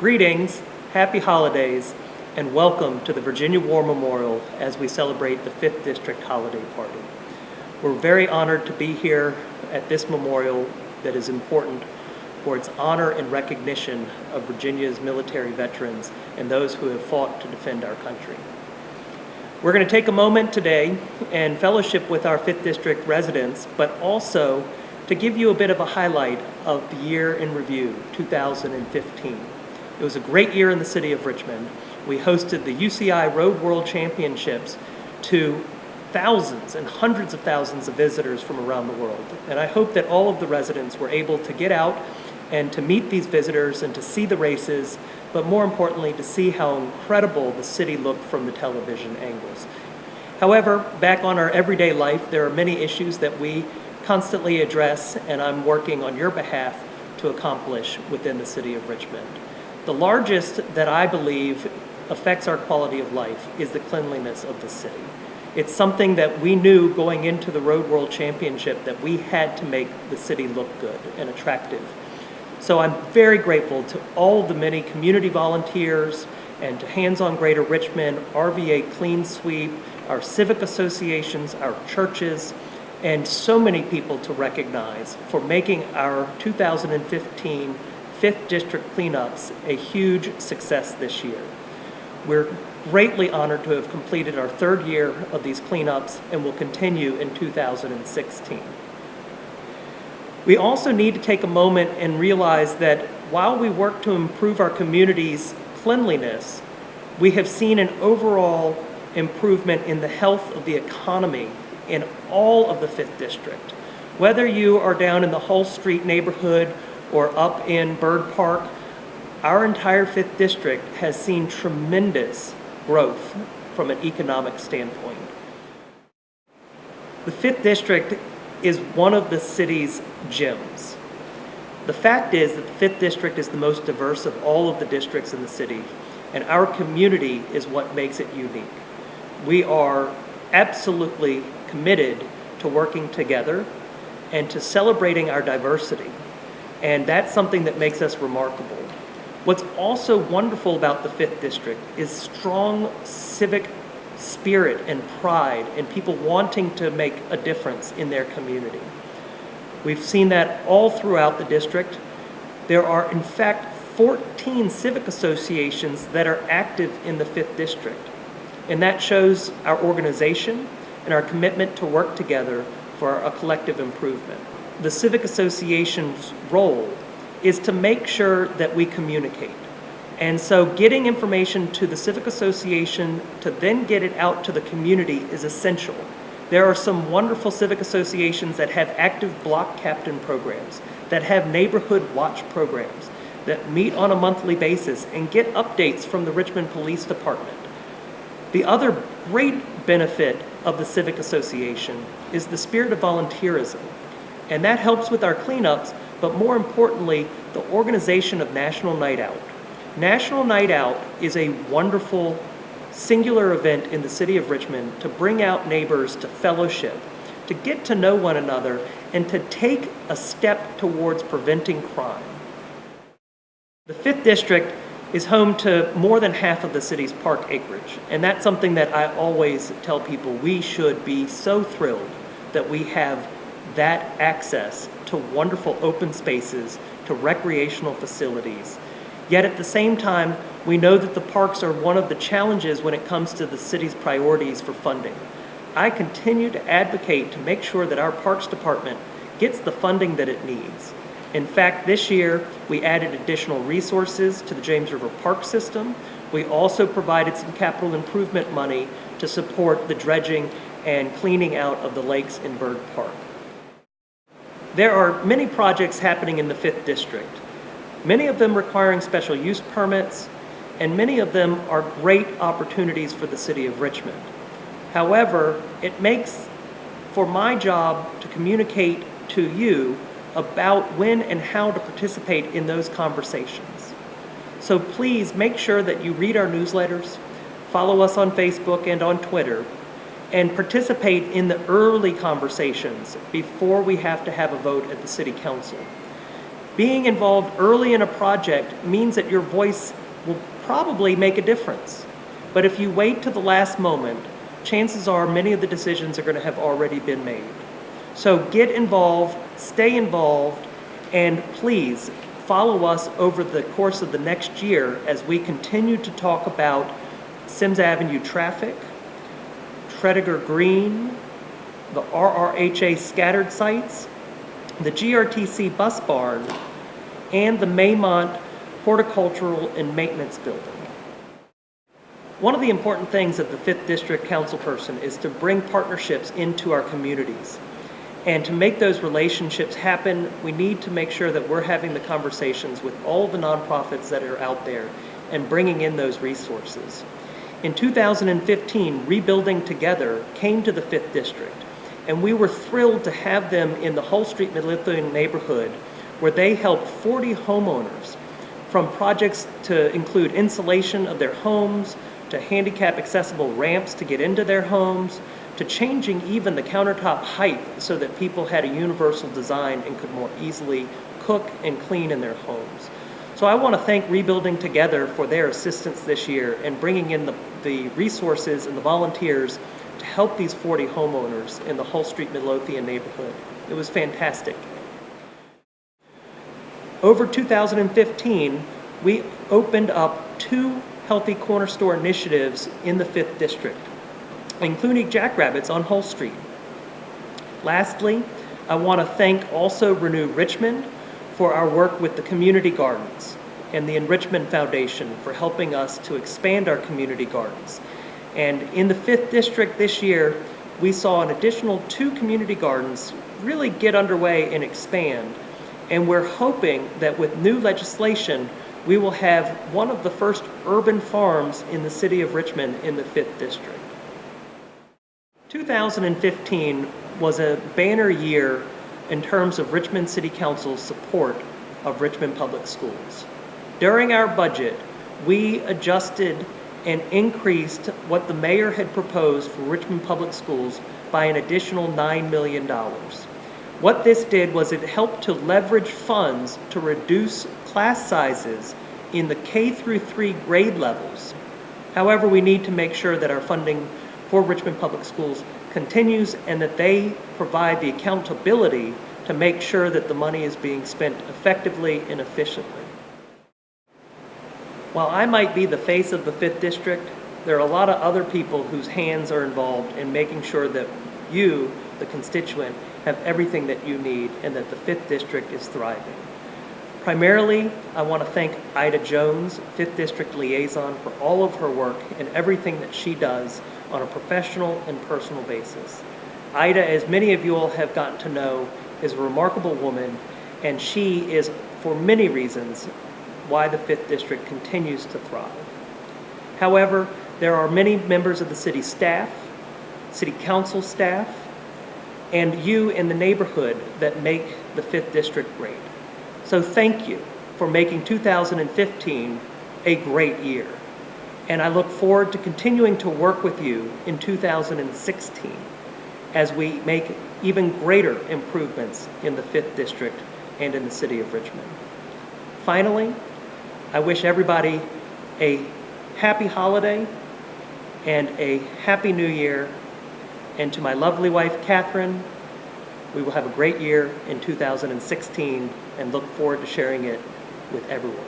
Greetings, happy holidays, and welcome to the Virginia War Memorial as we celebrate the 5th District Holiday Party. We're very honored to be here at this memorial that is important for its honor and recognition of Virginia's military veterans and those who have fought to defend our country. We're going to take a moment today and fellowship with our 5th District residents, but also to give you a bit of a highlight of the year in review, 2015. It was a great year in the city of Richmond. We hosted the UCI Road World Championships to thousands and hundreds of thousands of visitors from around the world. And I hope that all of the residents were able to get out and to meet these visitors and to see the races, but more importantly, to see how incredible the city looked from the television angles. However, back on our everyday life, there are many issues that we constantly address, and I'm working on your behalf to accomplish within the city of Richmond. The largest that I believe affects our quality of life is the cleanliness of the city. It's something that we knew going into the Road World Championship that we had to make the city look good and attractive. So I'm very grateful to all the many community volunteers and to Hands on Greater Richmond, RVA Clean Sweep, our civic associations, our churches, and so many people to recognize for making our 2015 5th District cleanups a huge success this year. We're greatly honored to have completed our 3rd year of these cleanups and will continue in 2016. We also need to take a moment and realize that while we work to improve our community's cleanliness, we have seen an overall improvement in the health of the economy in all of the 5th District. Whether you are down in the Hull Street neighborhood or up in Byrd Park, our entire 5th District has seen tremendous growth from an economic standpoint. The 5th District is one of the city's gems. The fact is that the 5th District is the most diverse of all of the districts in the city, and our community is what makes it unique. We are absolutely committed to working together and to celebrating our diversity, and that's something that makes us remarkable. What's also wonderful about the 5th District is strong civic spirit and pride and people wanting to make a difference in their community. We've seen that all throughout the district. There are, in fact, 14 civic associations that are active in the 5th District, and that shows our organization and our commitment to work together for a collective improvement. The civic association's role is to make sure that we communicate. And so getting information to the civic association to then get it out to the community is essential. There are some wonderful civic associations that have active block captain programs, that have neighborhood watch programs, that meet on a monthly basis and get updates from the Richmond Police Department. The other great benefit of the civic association is the spirit of volunteerism. And that helps with our cleanups, but more importantly, the organization of National Night Out. National Night Out is a wonderful, singular event in the city of Richmond to bring out neighbors to fellowship, to get to know one another, and to take a step towards preventing crime. The 5th District is home to more than half of the city's park acreage, and that's something that I always tell people we should be so thrilled that we have that access to wonderful open spaces, to recreational facilities. Yet at the same time, we know that the parks are one of the challenges when it comes to the city's priorities for funding. I continue to advocate to make sure that our Parks Department gets the funding that it needs. In fact, this year, we added additional resources to the James River Park system. We also provided some capital improvement money to support the dredging and cleaning out of the lakes in Byrd Park. There are many projects happening in the 5th District, many of them requiring special use permits, and many of them are great opportunities for the city of Richmond. However, it makes for my job to communicate to you about when and how to participate in those conversations. So please make sure that you read our newsletters, follow us on Facebook and on Twitter, and participate in the early conversations before we have to have a vote at the City Council. Being involved early in a project means that your voice will probably make a difference. But if you wait to the last moment, chances are many of the decisions are going to have already been made. So get involved, stay involved, and please follow us over the course of the next year as we continue to talk about Sims Avenue traffic, Tredegar Green, the RRHA scattered sites, the GRTC bus barn, and the Maymont Horticultural and Maintenance Building. One of the important things of the 5th District Councilperson is to bring partnerships into our communities. And to make those relationships happen, we need to make sure that we're having the conversations with all the nonprofits that are out there and bringing in those resources. In 2015, Rebuilding Together came to the 5th District, and we were thrilled to have them in the Hull Street Midlothian neighborhood, where they helped 40 homeowners from projects to include insulation of their homes, to handicap accessible ramps to get into their homes, to changing even the countertop height so that people had a universal design and could more easily cook and clean in their homes. So I want to thank Rebuilding Together for their assistance this year and bringing in the resources and the volunteers to help these 40 homeowners in the Hull Street Midlothian neighborhood. It was fantastic. Over 2015, we opened up 2 Healthy Corner Store initiatives in the 5th District, including Jackrabbits on Hull Street. Lastly, I want to thank also Renew Richmond for our work with the community gardens and the Enrichment Foundation for helping us to expand our community gardens. And in the 5th District this year, we saw an additional 2 community gardens really get underway and expand. And we're hoping that with new legislation, we will have one of the first urban farms in the city of Richmond in the 5th District. 2015 was a banner year in terms of Richmond City Council's support of Richmond Public Schools. During our budget, we adjusted and increased what the mayor had proposed for Richmond Public Schools by an additional $9 million. What this did was it helped to leverage funds to reduce class sizes in the K through 3 grade levels. However, we need to make sure that our funding for Richmond Public Schools continues and that they provide the accountability to make sure that the money is being spent effectively and efficiently. While I might be the face of the 5th District, there are a lot of other people whose hands are involved in making sure that you, the constituent, have everything that you need and that the 5th District is thriving. Primarily, I want to thank Ida Jones, 5th District Liaison, for all of her work and everything that she does on a professional and personal basis. Ida, as many of you all have gotten to know, is a remarkable woman, and she is, for many reasons, why the 5th District continues to thrive. However, there are many members of the city staff, city council staff, and you in the neighborhood that make the 5th District great. So thank you for making 2015 a great year. And I look forward to continuing to work with you in 2016 as we make even greater improvements in the 5th District and in the city of Richmond. Finally, I wish everybody a happy holiday and a happy new year. And to my lovely wife, Catherine, we will have a great year in 2016 and look forward to sharing it with everyone.